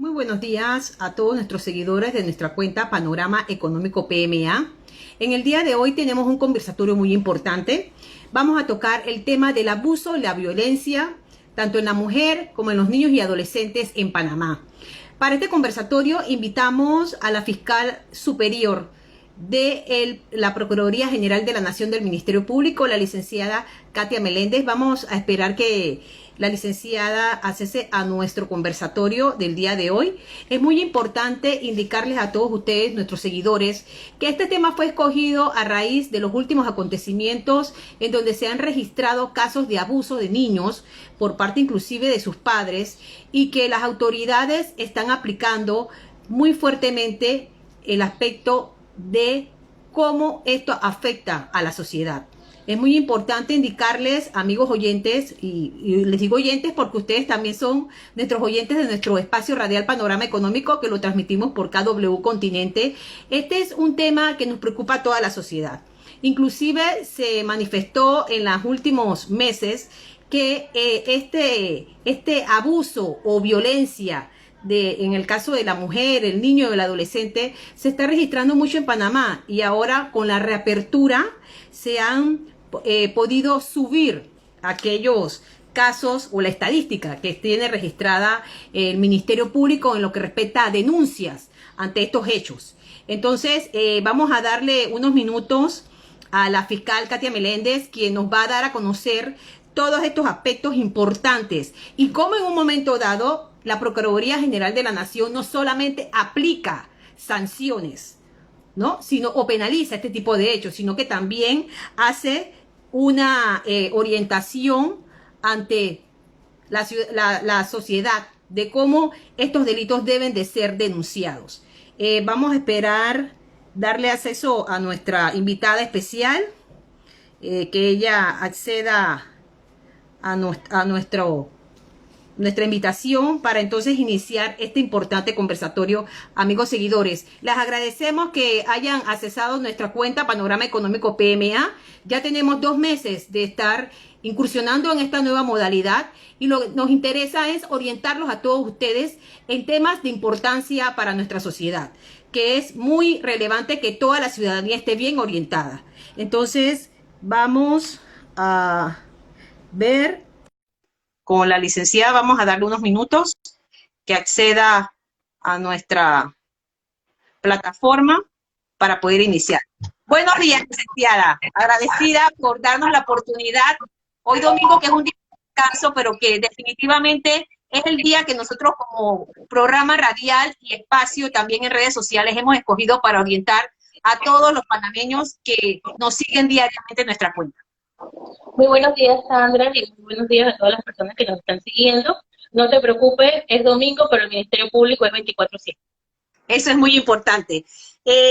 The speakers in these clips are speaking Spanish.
Muy buenos días a todos nuestros seguidores de nuestra cuenta Panorama Económico PMA. En el día de hoy tenemos un conversatorio muy importante. Vamos a tocar el tema del abuso y la violencia, tanto en la mujer como en los niños y adolescentes en Panamá. Para este conversatorio invitamos a la fiscal superior de la Procuraduría General de la Nación del Ministerio Público, la licenciada Katia Meléndez. Vamos a esperar que la licenciada accese a nuestro conversatorio del día de hoy. Es muy importante indicarles a todos ustedes, nuestros seguidores, que este tema fue escogido a raíz de los últimos acontecimientos en donde se han registrado casos de abuso de niños por parte inclusive de sus padres, y que las autoridades están aplicando muy fuertemente el aspecto de cómo esto afecta a la sociedad. Es muy importante indicarles, amigos oyentes, y les digo oyentes porque ustedes también son nuestros oyentes de nuestro espacio radial Panorama Económico, que lo transmitimos por KW Continente. Este es un tema que nos preocupa a toda la sociedad. Inclusive se manifestó en los últimos meses que este abuso o violencia en el caso de la mujer, el niño o el adolescente, se está registrando mucho en Panamá, y ahora con la reapertura se han podido subir aquellos casos o la estadística que tiene registrada el Ministerio Público en lo que respecta a denuncias ante estos hechos. Entonces vamos a darle unos minutos a la fiscal Katia Meléndez, quien nos va a dar a conocer todos estos aspectos importantes y cómo en un momento dado la Procuraduría General de la Nación no solamente aplica sanciones, ¿no?, o penaliza este tipo de hechos, sino que también hace una orientación ante la sociedad de cómo estos delitos deben de ser denunciados. Vamos a esperar darle acceso a nuestra invitada especial, que ella acceda a nuestra invitación para entonces iniciar este importante conversatorio. Amigos seguidores, les agradecemos que hayan accesado nuestra cuenta Panorama Económico PMA. Ya tenemos 2 meses de estar incursionando en esta nueva modalidad, y lo que nos interesa es orientarlos a todos ustedes en temas de importancia para nuestra sociedad, que es muy relevante que toda la ciudadanía esté bien orientada. Entonces vamos a ver con la licenciada, vamos a darle unos minutos que acceda a nuestra plataforma para poder iniciar. Buenos días, licenciada. Agradecida por darnos la oportunidad hoy domingo, que es un día de descanso, pero que definitivamente es el día que nosotros como programa radial y espacio también en redes sociales hemos escogido para orientar a todos los panameños que nos siguen diariamente en nuestra cuenta. Muy buenos días, Sandra, y muy buenos días a todas las personas que nos están siguiendo. No te preocupes, es domingo, pero el Ministerio Público es 24/7. Eso es muy importante.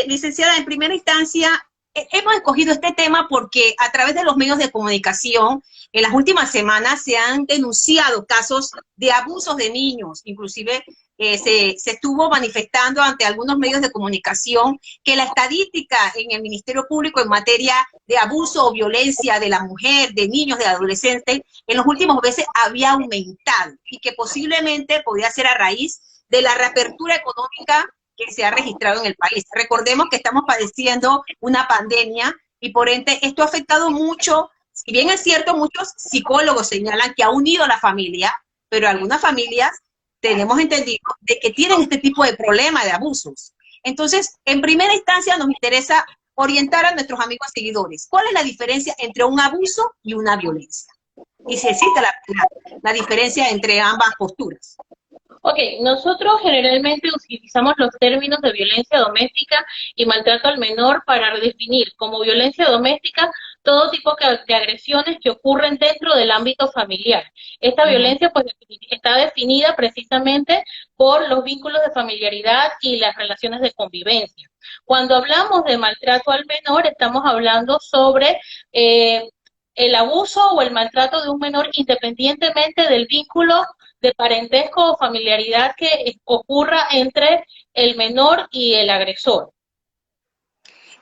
Licenciada, en primera instancia, hemos escogido este tema porque a través de los medios de comunicación, en las últimas semanas se han denunciado casos de abusos de niños. Inclusive se estuvo manifestando ante algunos medios de comunicación que la estadística en el Ministerio Público en materia de abuso o violencia de la mujer, de niños, de adolescentes, en los últimos meses había aumentado, y que posiblemente podía ser a raíz de la reapertura económica que se ha registrado en el país. Recordemos que estamos padeciendo una pandemia y por ende esto ha afectado mucho. Si bien es cierto, muchos psicólogos señalan que ha unido a la familia, pero algunas familias tenemos entendido de que tienen este tipo de problemas de abusos. Entonces, en primera instancia nos interesa orientar a nuestros amigos seguidores. ¿Cuál es la diferencia entre un abuso y una violencia? Y si existe la diferencia entre ambas posturas. Ok, nosotros generalmente utilizamos los términos de violencia doméstica y maltrato al menor para definir como violencia doméstica todo tipo de agresiones que ocurren dentro del ámbito familiar. Esta violencia pues está definida precisamente por los vínculos de familiaridad y las relaciones de convivencia. Cuando hablamos de maltrato al menor, estamos hablando sobre el abuso o el maltrato de un menor independientemente del vínculo de parentesco o familiaridad que ocurra entre el menor y el agresor.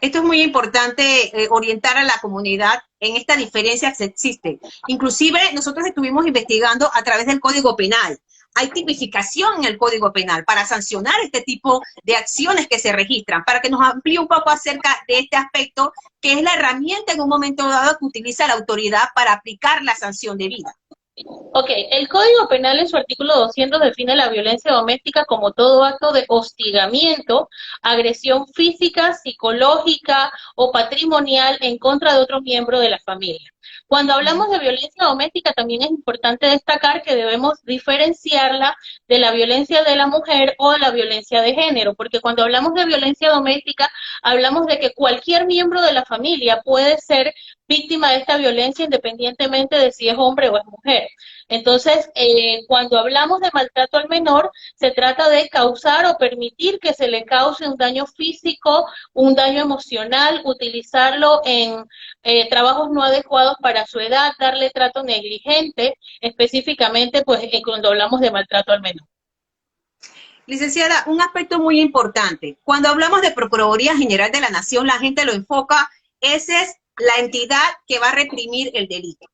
Esto es muy importante, orientar a la comunidad en esta diferencia que existe. Inclusive nosotros estuvimos investigando a través del Código Penal. hay tipificación en el Código Penal para sancionar este tipo de acciones que se registran, para que nos amplíe un poco acerca de este aspecto, que es la herramienta en un momento dado que utiliza la autoridad para aplicar la sanción debida. Ok, el Código Penal en su artículo 200 define la violencia doméstica como todo acto de hostigamiento, agresión física, psicológica o patrimonial en contra de otro miembro de la familia. Cuando hablamos de violencia doméstica, también es importante destacar que debemos diferenciarla de la violencia de la mujer o de la violencia de género, porque cuando hablamos de violencia doméstica, hablamos de que cualquier miembro de la familia puede ser víctima de esta violencia independientemente de si es hombre o es mujer. Entonces, cuando hablamos de maltrato al menor, se trata de causar o permitir que se le cause un daño físico, un daño emocional, utilizarlo en trabajos no adecuados para su edad, darle trato negligente, específicamente pues cuando hablamos de maltrato al menor. Licenciada, un aspecto muy importante. Cuando hablamos de Procuraduría General de la Nación, la gente lo enfoca, esa es la entidad que va a reprimir el delito.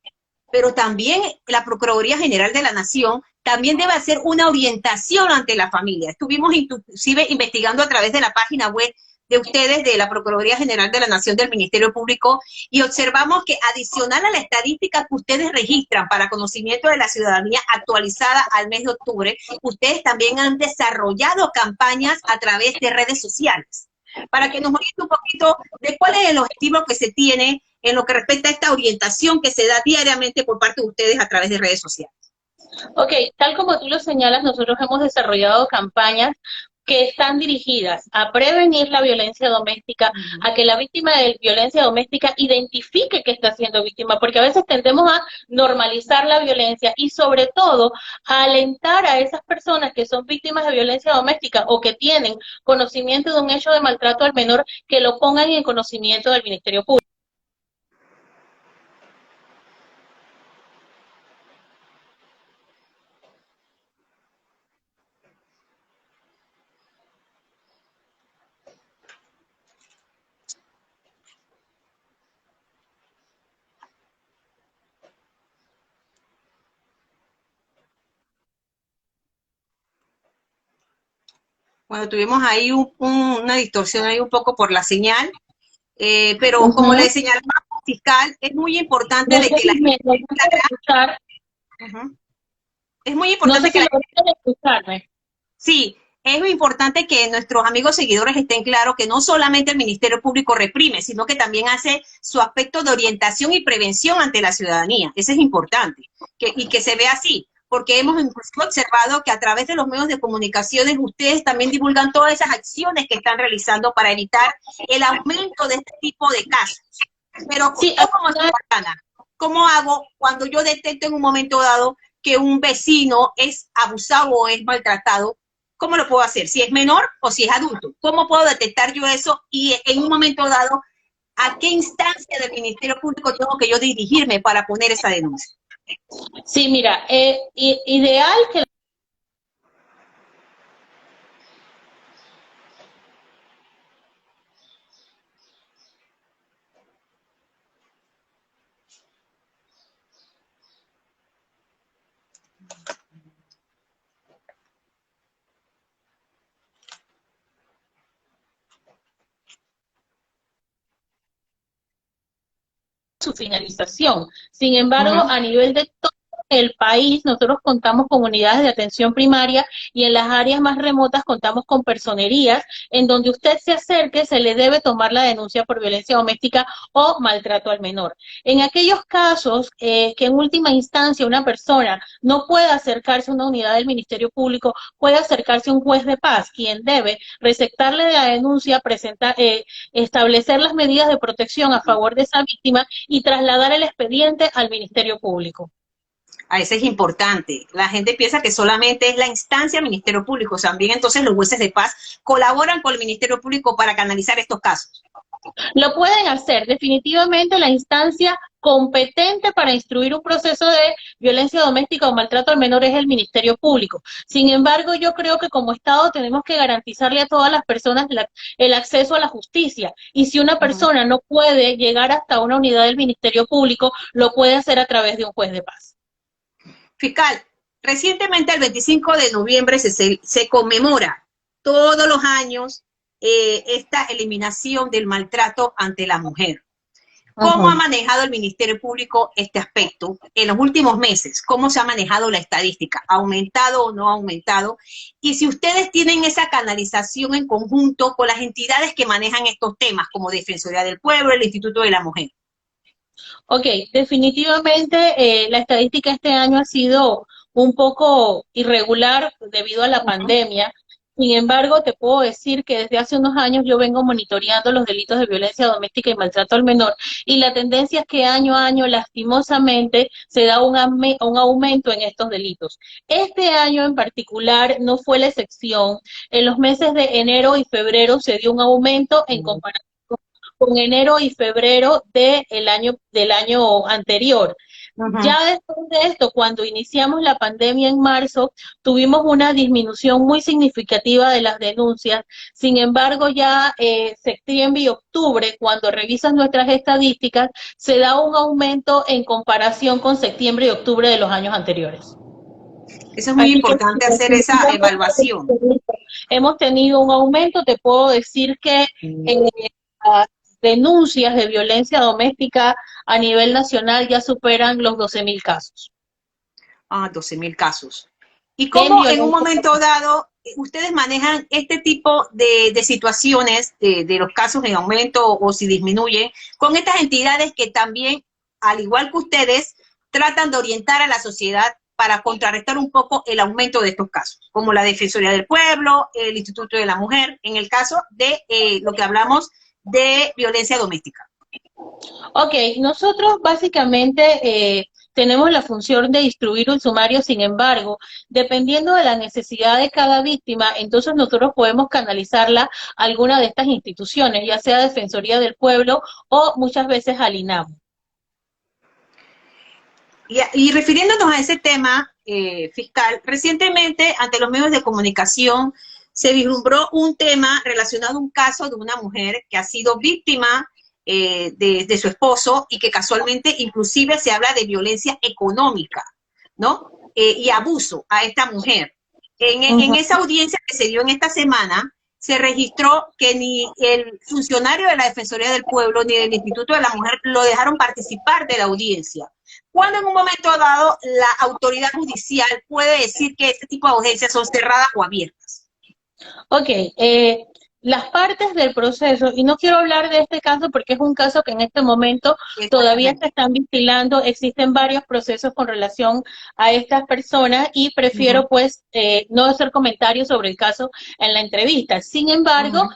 Pero también la Procuraduría General de la Nación también debe hacer una orientación ante la familia. Estuvimos inclusive investigando a través de la página web de ustedes, de la Procuraduría General de la Nación, del Ministerio Público, y observamos que adicional a la estadística que ustedes registran para conocimiento de la ciudadanía actualizada al mes de octubre, ustedes también han desarrollado campañas a través de redes sociales. Para que nos oriente un poquito de cuál es el objetivo que se tiene en lo que respecta a esta orientación que se da diariamente por parte de ustedes a través de redes sociales. Ok, tal como tú lo señalas, nosotros hemos desarrollado campañas que están dirigidas a prevenir la violencia doméstica, a que la víctima de violencia doméstica identifique que está siendo víctima, porque a veces tendemos a normalizar la violencia y sobre todo a alentar a esas personas que son víctimas de violencia doméstica o que tienen conocimiento de un hecho de maltrato al menor, que lo pongan en conocimiento del Ministerio Público. Bueno, tuvimos ahí una distorsión ahí un poco por la señal, pero como le señalaba fiscal, es muy importante de que la gente escuchar. Es muy importante no sé si escucharme. Sí, es muy importante que nuestros amigos seguidores estén claros que no solamente el Ministerio Público reprime, sino que también hace su aspecto de orientación y prevención ante la ciudadanía. Eso es importante, y que se vea así, porque hemos observado que a través de los medios de comunicaciones ustedes también divulgan todas esas acciones que están realizando para evitar el aumento de este tipo de casos. Pero sí, yo como ciudadana, ¿cómo hago cuando yo detecto en un momento dado que un vecino es abusado o es maltratado? ¿Cómo lo puedo hacer? Si es menor o si es adulto. ¿Cómo puedo detectar yo eso? Y en un momento dado, ¿a qué instancia del Ministerio Público tengo que yo dirigirme para poner esa denuncia? Sí, mira, ideal que su finalización. Sin embargo, a nivel de todo el país, nosotros contamos con unidades de atención primaria y en las áreas más remotas contamos con personerías en donde usted se acerque, se le debe tomar la denuncia por violencia doméstica o maltrato al menor. En aquellos casos que en última instancia una persona no pueda acercarse a una unidad del Ministerio Público, puede acercarse a un juez de paz, quien debe receptarle la denuncia, establecer las medidas de protección a favor de esa víctima y trasladar el expediente al Ministerio Público. A veces es importante. La gente piensa que solamente es la instancia Ministerio Público. También entonces los jueces de paz colaboran con el Ministerio Público para canalizar estos casos. Lo pueden hacer. Definitivamente la instancia competente para instruir un proceso de violencia doméstica o maltrato al menor es el Ministerio Público. Sin embargo, yo creo que como Estado tenemos que garantizarle a todas las personas el acceso a la justicia. Y si una persona no puede llegar hasta una unidad del Ministerio Público, lo puede hacer a través de un juez de paz. Fiscal, Recientemente, el 25 de noviembre, se conmemora todos los años esta eliminación del maltrato ante la mujer. ¿Cómo ha manejado el Ministerio Público este aspecto en los últimos meses? ¿Cómo se ha manejado la estadística? ¿Ha aumentado o no ha aumentado? Y si ustedes tienen esa canalización en conjunto con las entidades que manejan estos temas, como Defensoría del Pueblo, el Instituto de la Mujer. Ok, definitivamente la estadística este año ha sido un poco irregular debido a la pandemia. Sin embargo, te puedo decir que desde hace unos años yo vengo monitoreando los delitos de violencia doméstica y maltrato al menor, y la tendencia es que año a año, lastimosamente, se da un aumento en estos delitos. Este año en particular no fue la excepción. En los meses de enero y febrero se dio un aumento en comparación con enero y febrero del año anterior. Ya después de esto, cuando iniciamos la pandemia en marzo, tuvimos una disminución muy significativa de las denuncias. Sin embargo, ya septiembre y octubre, cuando revisas nuestras estadísticas, se da un aumento en comparación con septiembre y octubre de los años anteriores. Eso es muy importante hacer esa evaluación. Hemos tenido un aumento, te puedo decir que las denuncias de violencia doméstica a nivel nacional ya superan los 12.000 casos. 12.000 casos. ¿Y cómo en un momento dado ustedes manejan este tipo de situaciones, de los casos en aumento o si disminuye, con estas entidades que también, al igual que ustedes, tratan de orientar a la sociedad para contrarrestar un poco el aumento de estos casos, como la Defensoría del Pueblo, el Instituto de la Mujer, en el caso de lo que hablamos de violencia doméstica? Ok, nosotros básicamente tenemos la función de instruir un sumario. Sin embargo, dependiendo de la necesidad de cada víctima, entonces nosotros podemos canalizarla a alguna de estas instituciones, ya sea Defensoría del Pueblo o muchas veces al INAMU. Y refiriéndonos a ese tema, fiscal, recientemente ante los medios de comunicación se vislumbró un tema relacionado a un caso de una mujer que ha sido víctima de su esposo y que casualmente inclusive se habla de violencia económica, ¿no? Y abuso a esta mujer. En esa audiencia que se dio en esta semana, se registró que ni el funcionario de la Defensoría del Pueblo ni del Instituto de la Mujer lo dejaron participar de la audiencia. ¿Cuándo en un momento dado la autoridad judicial puede decir que este tipo de audiencias son cerradas o abiertas? Ok, las partes del proceso, y no quiero hablar de este caso porque es un caso que en este momento todavía se están vigilando, existen varios procesos con relación a estas personas y prefiero pues no hacer comentarios sobre el caso en la entrevista. Sin embargo,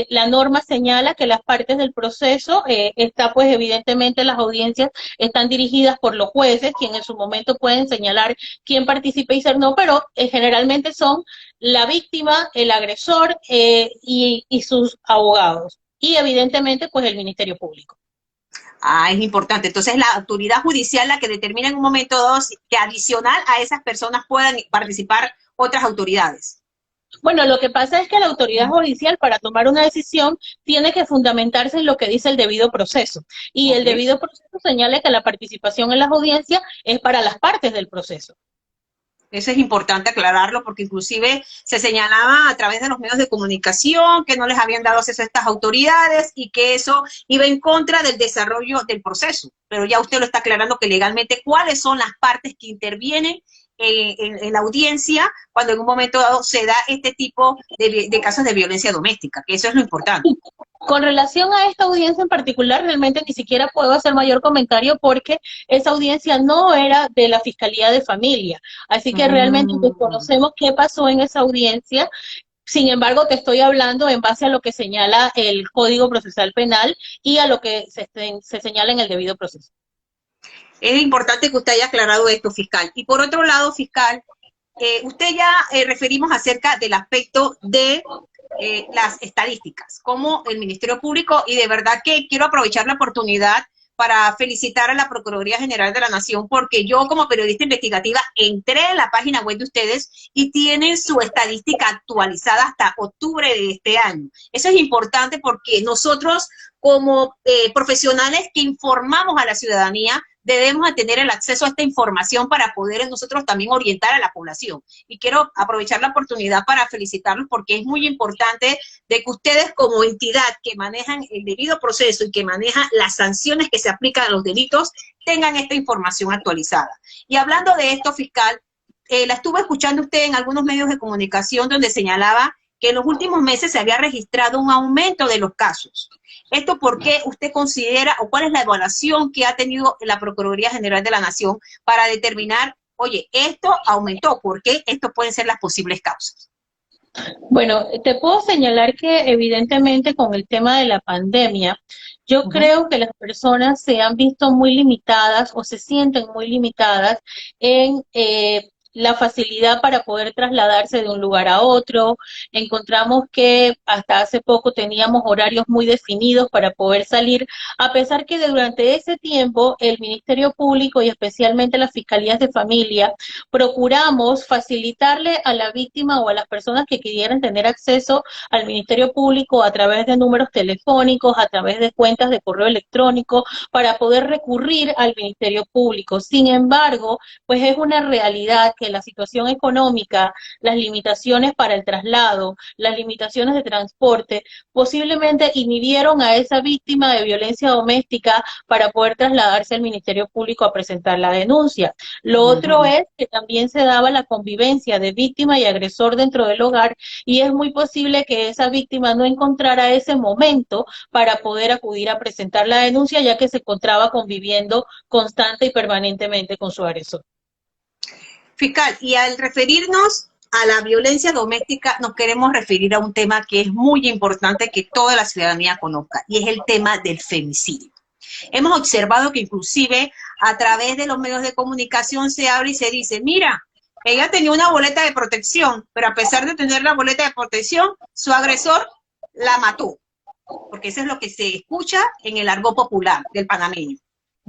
la norma señala que las partes del proceso está pues evidentemente las audiencias están dirigidas por los jueces, quienes en su momento pueden señalar quién participa y ser no, pero generalmente son la víctima, el agresor y sus abogados. Y evidentemente, pues el Ministerio Público. Es importante. Entonces, la autoridad judicial la que determina en un momento dado que adicional a esas personas puedan participar otras autoridades. Bueno, lo que pasa es que la autoridad judicial para tomar una decisión tiene que fundamentarse en lo que dice el debido proceso. Y el debido proceso señala que la participación en las audiencias es para las partes del proceso. Eso es importante aclararlo porque inclusive se señalaba a través de los medios de comunicación que no les habían dado acceso a estas autoridades y que eso iba en contra del desarrollo del proceso. Pero ya usted lo está aclarando que legalmente cuáles son las partes que intervienen en la audiencia cuando en un momento dado se da este tipo de casos de violencia doméstica, que eso es lo importante. Con relación a esta audiencia en particular, realmente ni siquiera puedo hacer mayor comentario porque esa audiencia no era de la Fiscalía de Familia. Así que realmente desconocemos qué pasó en esa audiencia. Sin embargo, te estoy hablando en base a lo que señala el Código Procesal Penal y a lo que se señala en el debido proceso. Es importante que usted haya aclarado esto, fiscal. Y por otro lado, fiscal, usted ya referimos acerca del aspecto de las estadísticas, como el Ministerio Público, y de verdad que quiero aprovechar la oportunidad para felicitar a la Procuraduría General de la Nación, porque yo como periodista investigativa entré en la página web de ustedes y tienen su estadística actualizada hasta octubre de este año. Eso es importante porque nosotros como profesionales que informamos a la ciudadanía debemos tener el acceso a esta información para poder nosotros también orientar a la población. Y quiero aprovechar la oportunidad para felicitarlos porque es muy importante de que ustedes como entidad que manejan el debido proceso y que manejan las sanciones que se aplican a los delitos, tengan esta información actualizada. Y hablando de esto, fiscal, la estuve escuchando usted en algunos medios de comunicación donde señalaba que en los últimos meses se había registrado un aumento de los casos. ¿Esto por qué usted considera o cuál es la evaluación que ha tenido la Procuraduría General de la Nación para determinar, oye, esto aumentó, ¿por qué? Esto pueden ser las posibles causas. Bueno, te puedo señalar que evidentemente con el tema de la pandemia, yo creo que las personas se han visto muy limitadas o se sienten muy limitadas en la facilidad para poder trasladarse de un lugar a otro. Encontramos que hasta hace poco teníamos horarios muy definidos para poder salir, a pesar que durante ese tiempo el Ministerio Público y especialmente las Fiscalías de Familia procuramos facilitarle a la víctima o a las personas que quisieran tener acceso al Ministerio Público a través de números telefónicos, a través de cuentas de correo electrónico, para poder recurrir al Ministerio Público. Sin embargo, pues es una realidad que la situación económica, las limitaciones para el traslado, las limitaciones de transporte, posiblemente inhibieron a esa víctima de violencia doméstica para poder trasladarse al Ministerio Público a presentar la denuncia. Lo otro es que también se daba la convivencia de víctima y agresor dentro del hogar y es muy posible que esa víctima no encontrara ese momento para poder acudir a presentar la denuncia ya que se encontraba conviviendo constante y permanentemente con su agresor. Fiscal, y al referirnos a la violencia doméstica, nos queremos referir a un tema que es muy importante que toda la ciudadanía conozca, y es el tema del femicidio. Hemos observado que inclusive a través de los medios de comunicación se habla y se dice, mira, ella tenía una boleta de protección, pero a pesar de tener la boleta de protección, su agresor la mató, porque eso es lo que se escucha en el argot popular del panameño.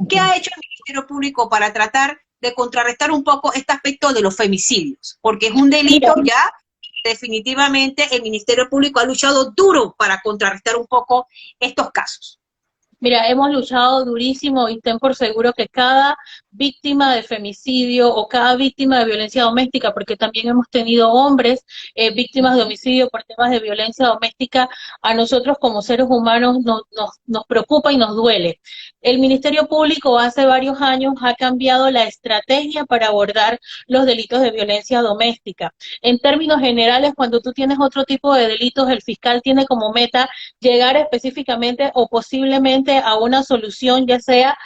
¿Qué ha hecho el Ministerio Público para tratar de contrarrestar un poco este aspecto de los femicidios? Porque es un delito ya, definitivamente el Ministerio Público ha luchado duro para contrarrestar un poco estos casos. Mira, hemos luchado durísimo y ten por seguro que cada víctima de femicidio o cada víctima de violencia doméstica, porque también hemos tenido hombres víctimas de homicidio por temas de violencia doméstica, a nosotros como seres humanos nos preocupa y nos duele. El Ministerio Público hace varios años ha cambiado la estrategia para abordar los delitos de violencia doméstica. En términos generales, cuando tú tienes otro tipo de delitos, el fiscal tiene como meta llegar específicamente o posiblemente a una solución, ya sea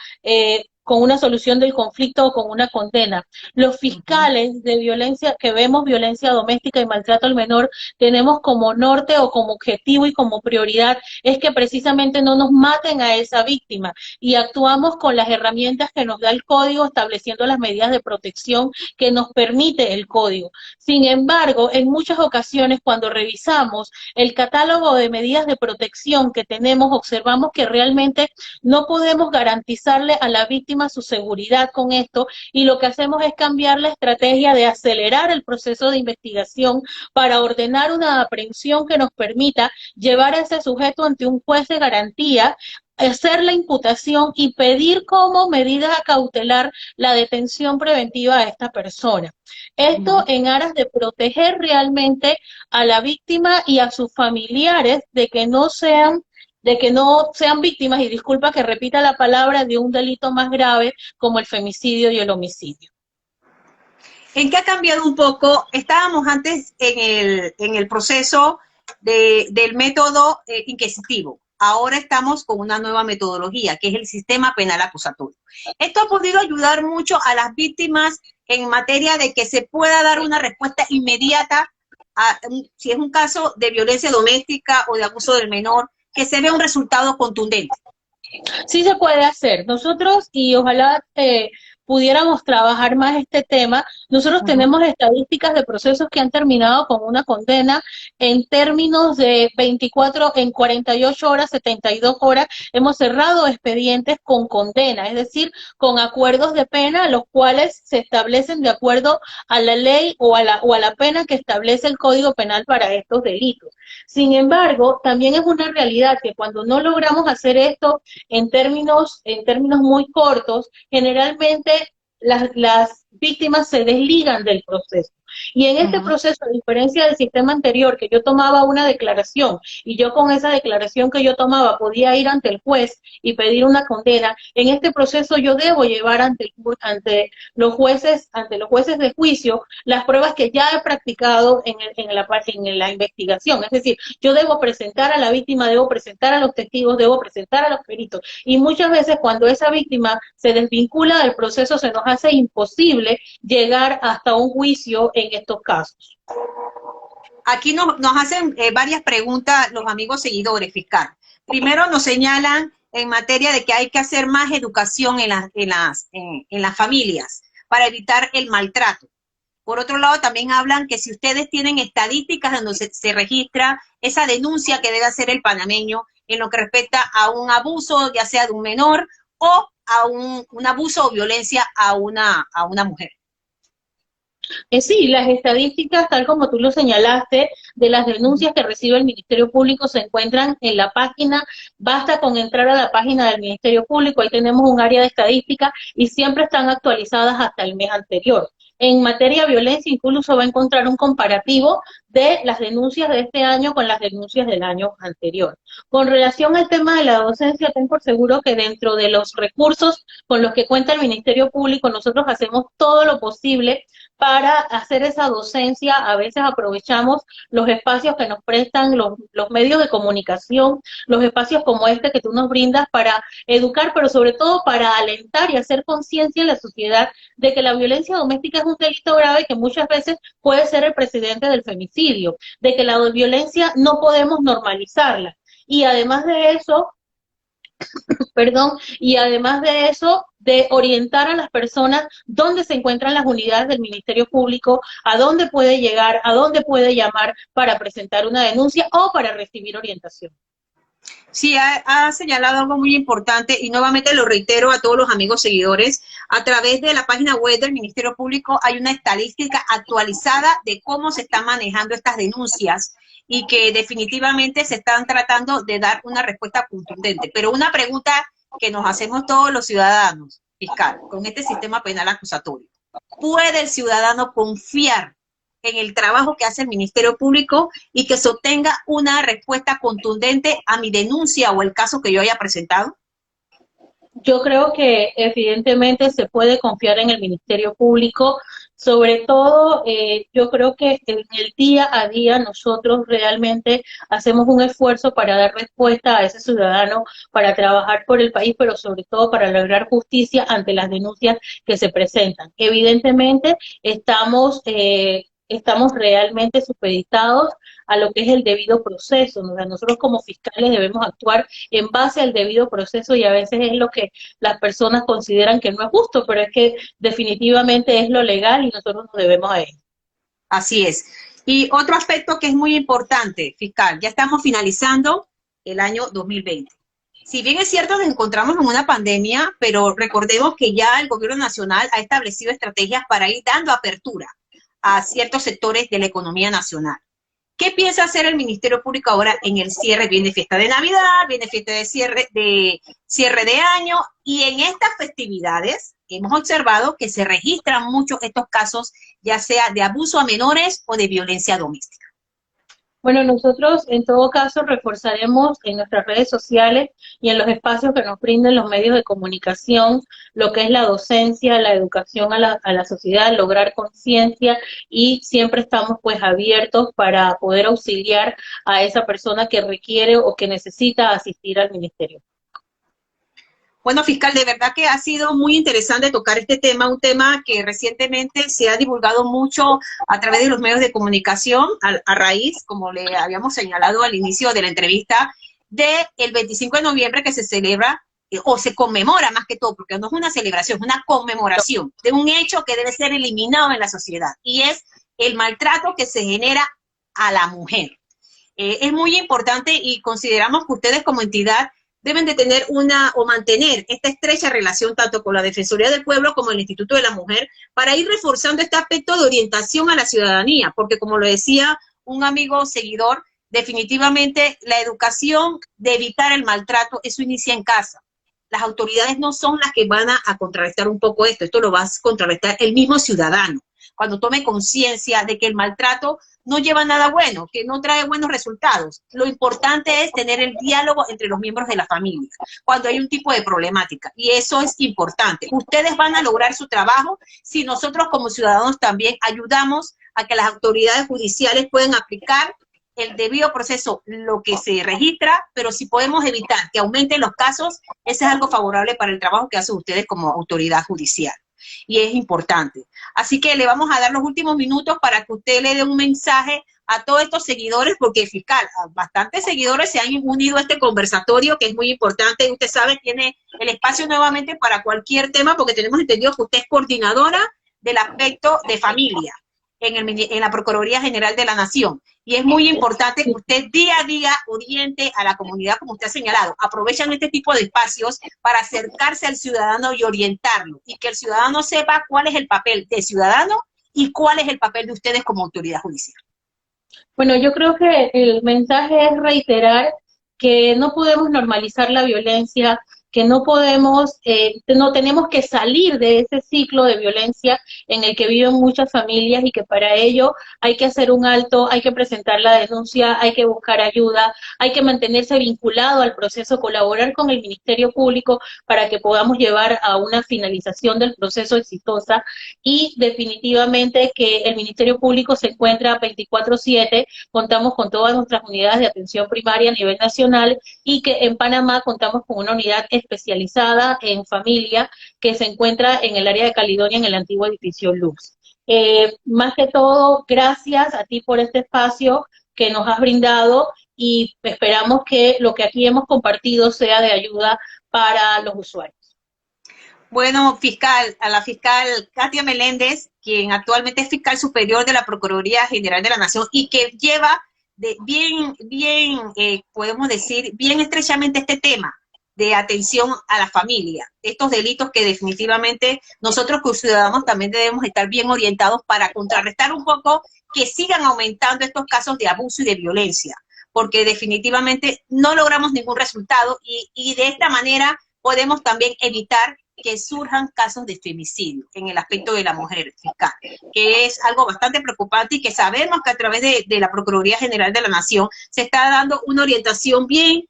con una solución del conflicto o con una condena. Los fiscales de violencia, que vemos violencia doméstica y maltrato al menor, tenemos como norte o como objetivo y como prioridad es que precisamente no nos maten a esa víctima y actuamos con las herramientas que nos da el código, estableciendo las medidas de protección que nos permite el código. Sin embargo, en muchas ocasiones cuando revisamos el catálogo de medidas de protección que tenemos, observamos que realmente no podemos garantizarle a la víctima su seguridad con esto y lo que hacemos es cambiar la estrategia de acelerar el proceso de investigación para ordenar una aprehensión que nos permita llevar a ese sujeto ante un juez de garantía, hacer la imputación y pedir como medida cautelar la detención preventiva a esta persona. Esto en aras de proteger realmente a la víctima y a sus familiares de que no sean víctimas, y disculpa que repita la palabra, de un delito más grave como el femicidio y el homicidio. ¿En qué ha cambiado un poco? Estábamos antes en el proceso del método inquisitivo. Ahora estamos con una nueva metodología, que es el sistema penal acusatorio. Esto ha podido ayudar mucho a las víctimas en materia de que se pueda dar una respuesta inmediata si es un caso de violencia doméstica o de abuso del menor, que se vea un resultado contundente. Sí se puede hacer. Nosotros, y ojalá pudiéramos trabajar más este tema. Nosotros tenemos estadísticas de procesos que han terminado con una condena en términos de 24, en 48 horas, 72 horas, hemos cerrado expedientes con condena, es decir, con acuerdos de pena, los cuales se establecen de acuerdo a la ley o a la pena que establece el Código Penal para estos delitos. Sin embargo, también es una realidad que cuando no logramos hacer esto en términos muy cortos, generalmente las víctimas se desligan del proceso. Y en este proceso, a diferencia del sistema anterior, que yo tomaba una declaración y yo con esa declaración que yo tomaba podía ir ante el juez y pedir una condena, en este proceso yo debo llevar ante los jueces de juicio las pruebas que ya he practicado en la investigación. Es decir, yo debo presentar a la víctima, debo presentar a los testigos, debo presentar a los peritos. Y muchas veces cuando esa víctima se desvincula del proceso se nos hace imposible llegar hasta un juicio en estos casos. Aquí nos hacen varias preguntas los amigos seguidores, fiscal. Primero nos señalan en materia de que hay que hacer más educación en las familias para evitar el maltrato. Por otro lado, también hablan que si ustedes tienen estadísticas donde se registra esa denuncia que debe hacer el panameño en lo que respecta a un abuso, ya sea de un menor o a un abuso o violencia a una mujer. Sí, las estadísticas, tal como tú lo señalaste, de las denuncias que recibe el Ministerio Público se encuentran en la página, basta con entrar a la página del Ministerio Público, ahí tenemos un área de estadística y siempre están actualizadas hasta el mes anterior. En materia de violencia incluso va a encontrar un comparativo de las denuncias de este año con las denuncias del año anterior. Con relación al tema de la docencia, ten por seguro que dentro de los recursos con los que cuenta el Ministerio Público, nosotros hacemos todo lo posible para hacer esa docencia. A veces aprovechamos los espacios que nos prestan los medios de comunicación, los espacios como este que tú nos brindas para educar, pero sobre todo para alentar y hacer conciencia en la sociedad de que la violencia doméstica es un delito grave que muchas veces puede ser el precedente del femicidio, de que la violencia no podemos normalizarla. Y además de eso, de orientar a las personas dónde se encuentran las unidades del Ministerio Público, a dónde puede llegar, a dónde puede llamar para presentar una denuncia o para recibir orientación. Sí, ha señalado algo muy importante y nuevamente lo reitero a todos los amigos seguidores. A través de la página web del Ministerio Público hay una estadística actualizada de cómo se están manejando estas denuncias y que definitivamente se están tratando de dar una respuesta contundente. Pero una pregunta que nos hacemos todos los ciudadanos, fiscal, con este sistema penal acusatorio. ¿Puede el ciudadano confiar en el trabajo que hace el Ministerio Público y que se obtenga una respuesta contundente a mi denuncia o el caso que yo haya presentado? Yo creo que evidentemente se puede confiar en el Ministerio Público, sobre todo yo creo que en el día a día nosotros realmente hacemos un esfuerzo para dar respuesta a ese ciudadano, para trabajar por el país, pero sobre todo para lograr justicia ante las denuncias que se presentan. Evidentemente estamos realmente supeditados a lo que es el debido proceso. Nosotros como fiscales debemos actuar en base al debido proceso y a veces es lo que las personas consideran que no es justo, pero es que definitivamente es lo legal y nosotros nos debemos a ello. Así es. Y otro aspecto que es muy importante, fiscal, ya estamos finalizando el año 2020. Si bien es cierto que nos encontramos en una pandemia, pero recordemos que ya el gobierno nacional ha establecido estrategias para ir dando apertura a ciertos sectores de la economía nacional. ¿Qué piensa hacer el Ministerio Público ahora en el cierre? Viene fiesta de Navidad, viene fiesta de cierre de año, y en estas festividades hemos observado que se registran muchos estos casos, ya sea de abuso a menores o de violencia doméstica. Bueno, nosotros en todo caso reforzaremos en nuestras redes sociales y en los espacios que nos brinden los medios de comunicación lo que es la docencia, la educación a la sociedad, lograr conciencia, y siempre estamos pues abiertos para poder auxiliar a esa persona que requiere o que necesita asistir al ministerio. Bueno, fiscal, de verdad que ha sido muy interesante tocar este tema, un tema que recientemente se ha divulgado mucho a través de los medios de comunicación, a raíz, como le habíamos señalado al inicio de la entrevista, del 25 de noviembre que se celebra o se conmemora más que todo, porque no es una celebración, es una conmemoración de un hecho que debe ser eliminado en la sociedad, y es el maltrato que se genera a la mujer. Es muy importante y consideramos que ustedes como entidad deben de tener o mantener esta estrecha relación tanto con la Defensoría del Pueblo como el Instituto de la Mujer para ir reforzando este aspecto de orientación a la ciudadanía, porque como lo decía un amigo seguidor, definitivamente la educación de evitar el maltrato, eso inicia en casa. Las autoridades no son las que van a contrarrestar un poco esto lo va a contrarrestar el mismo ciudadano, cuando tome conciencia de que el maltrato no lleva nada bueno, que no trae buenos resultados. Lo importante es tener el diálogo entre los miembros de la familia, cuando hay un tipo de problemática, y eso es importante. Ustedes van a lograr su trabajo si nosotros como ciudadanos también ayudamos a que las autoridades judiciales puedan aplicar el debido proceso, lo que se registra, pero si podemos evitar que aumenten los casos, eso es algo favorable para el trabajo que hacen ustedes como autoridad judicial. Y es importante. Así que le vamos a dar los últimos minutos para que usted le dé un mensaje a todos estos seguidores, porque fiscal, bastantes seguidores se han unido a este conversatorio, que es muy importante, y usted sabe, tiene el espacio nuevamente para cualquier tema, porque tenemos entendido que usted es coordinadora del aspecto de familia en la Procuraduría General de la Nación. Y es muy importante que usted día a día oriente a la comunidad, como usted ha señalado. Aprovechan este tipo de espacios para acercarse al ciudadano y orientarlo, y que el ciudadano sepa cuál es el papel del ciudadano y cuál es el papel de ustedes como autoridad judicial. Bueno, yo creo que el mensaje es reiterar que no podemos normalizar la violencia, que no podemos, no tenemos que salir de ese ciclo de violencia en el que viven muchas familias, y que para ello hay que hacer un alto, hay que presentar la denuncia, hay que buscar ayuda, hay que mantenerse vinculado al proceso, colaborar con el Ministerio Público para que podamos llevar a una finalización del proceso exitosa, y definitivamente que el Ministerio Público se encuentra 24/7, contamos con todas nuestras unidades de atención primaria a nivel nacional, y que en Panamá contamos con una unidad especializada en familia que se encuentra en el área de Caledonia, en el antiguo edificio Lux. Más que todo, gracias a ti por este espacio que nos has brindado, y esperamos que lo que aquí hemos compartido sea de ayuda para los usuarios. Bueno, fiscal, a la fiscal Katia Meléndez, quien actualmente es fiscal superior de la Procuraduría General de la Nación y que lleva podemos decir, bien estrechamente este tema de atención a la familia, estos delitos que definitivamente nosotros como ciudadanos también debemos estar bien orientados para contrarrestar un poco que sigan aumentando estos casos de abuso y de violencia, porque definitivamente no logramos ningún resultado, y de esta manera podemos también evitar que surjan casos de femicidio en el aspecto de la mujer, fiscal, que es algo bastante preocupante, y que sabemos que a través de la Procuraduría General de la Nación se está dando una orientación bien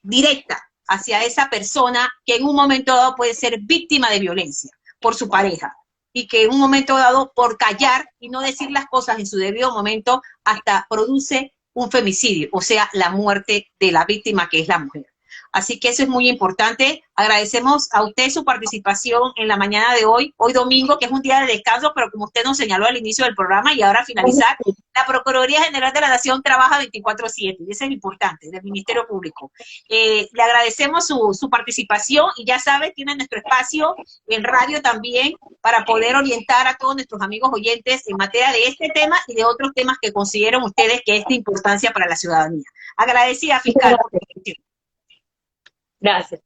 directa hacia esa persona que en un momento dado puede ser víctima de violencia por su pareja, y que en un momento dado, por callar y no decir las cosas en su debido momento, hasta produce un femicidio, o sea, la muerte de la víctima, que es la mujer. Así que eso es muy importante. Agradecemos a usted su participación en la mañana de hoy domingo, que es un día de descanso, pero como usted nos señaló al inicio del programa, y ahora finalizar, la Procuraduría General de la Nación trabaja 24/7, y eso es importante, del Ministerio Público. Le agradecemos su participación, y ya sabe, tiene nuestro espacio en radio también para poder orientar a todos nuestros amigos oyentes en materia de este tema y de otros temas que consideran ustedes que es de importancia para la ciudadanía. Agradecida, fiscal. Gracias.